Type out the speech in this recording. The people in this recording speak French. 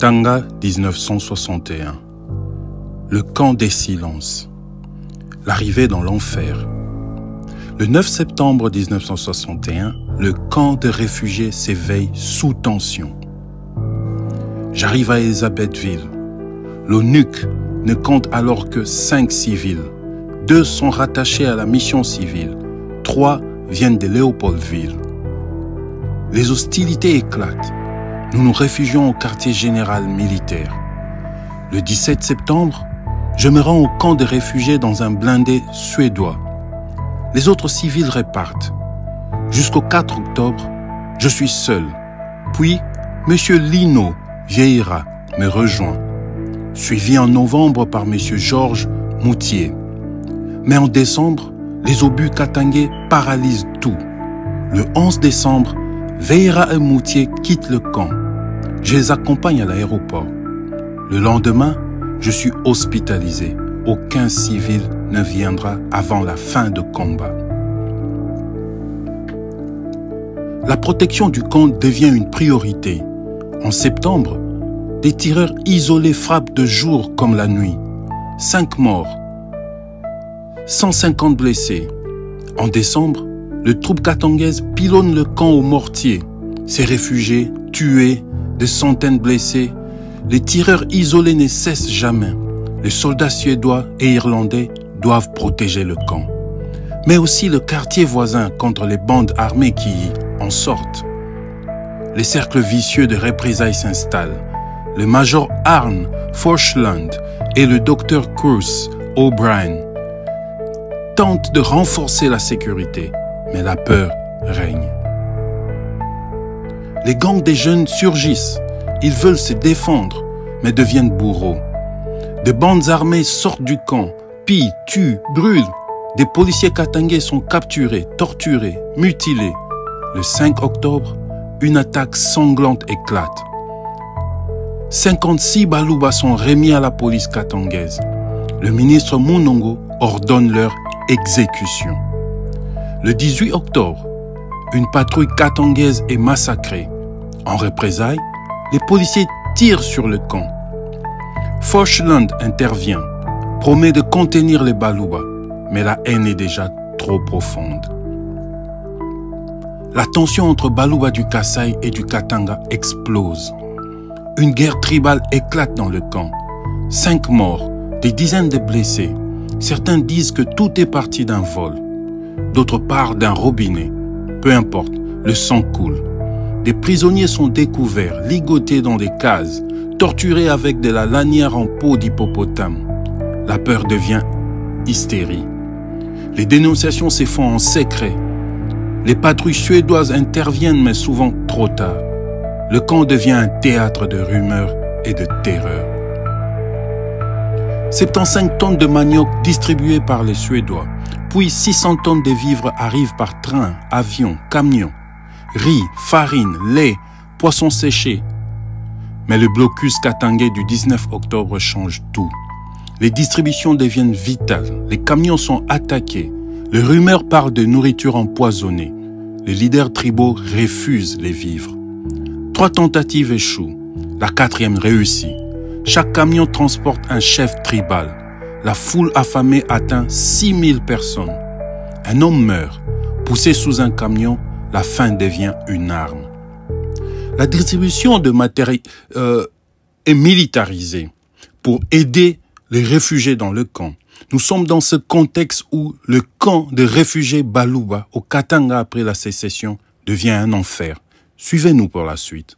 Katanga 1961. Le camp des silences. L'arrivée dans l'enfer. Le 9 septembre 1961, le camp de réfugiés s'éveille sous tension. J'arrive à Elisabethville. L'ONUC ne compte alors que 5 civils. 2 sont rattachés à la mission civile. 3 viennent de Léopoldville. Les hostilités éclatent. Nous nous réfugions au quartier général militaire. Le 17 septembre, je me rends au camp de réfugiés dans un blindé suédois. Les autres civils repartent. Jusqu'au 4 octobre, je suis seul. Puis, M. Lino Vieira me rejoint, suivi en novembre par M. Georges Moutier. Mais en décembre, les obus katangais paralysent tout. Le 11 décembre, Vieira et Moutier quittent le camp. Je les accompagne à l'aéroport. Le lendemain, je suis hospitalisé. Aucun civil ne viendra avant la fin de combat. La protection du camp devient une priorité. En septembre, des tireurs isolés frappent de jour comme la nuit. 5 morts, 150 blessés. En décembre, les troupes katangaises pilonnent le camp au mortier. Ces réfugiés, tués, des centaines blessés. Les tireurs isolés ne cessent jamais. Les soldats suédois et irlandais doivent protéger le camp. Mais aussi le quartier voisin contre les bandes armées qui en sortent. Les cercles vicieux de représailles s'installent. Le major Arne Forsland et le docteur Kurs O'Brien tentent de renforcer la sécurité, mais la peur règne. Les gangs des jeunes surgissent. Ils veulent se défendre, mais deviennent bourreaux. Des bandes armées sortent du camp, pillent, tuent, brûlent. Des policiers katangais sont capturés, torturés, mutilés. Le 5 octobre, une attaque sanglante éclate. 56 Baluba sont remis à la police katangaise. Le ministre Munongo ordonne leur exécution. Le 18 octobre, une patrouille katangaise est massacrée. En représailles, les policiers tirent sur le camp. Forsland intervient, promet de contenir les Baluba, mais la haine est déjà trop profonde. La tension entre Baluba du Kasaï et du Katanga explose. Une guerre tribale éclate dans le camp. 5 morts, des dizaines de blessés. Certains disent que tout est parti d'un vol. D'autres parlent d'un robinet. Peu importe, le sang coule. Des prisonniers sont découverts, ligotés dans des cases, torturés avec de la lanière en peau d'hippopotame. La peur devient hystérie. Les dénonciations se font en secret. Les patrouilles suédoises interviennent, mais souvent trop tard. Le camp devient un théâtre de rumeurs et de terreur. 75 tonnes de manioc distribuées par les Suédois, puis 600 tonnes de vivres arrivent par train, avion, camion. Riz, farine, lait, poissons séchés. Mais le blocus katangais du 19 octobre change tout. Les distributions deviennent vitales, les camions sont attaqués. Les rumeurs parlent de nourriture empoisonnée. Les leaders tribaux refusent les vivres. 3 tentatives échouent. La 4e réussit. Chaque camion transporte un chef tribal. La foule affamée atteint 6000 personnes. Un homme meurt. Poussé sous un camion, la faim devient une arme. La distribution de matériel est militarisée pour aider les réfugiés dans le camp. Nous sommes dans ce contexte où le camp de réfugiés Baluba au Katanga après la sécession devient un enfer. Suivez-nous pour la suite.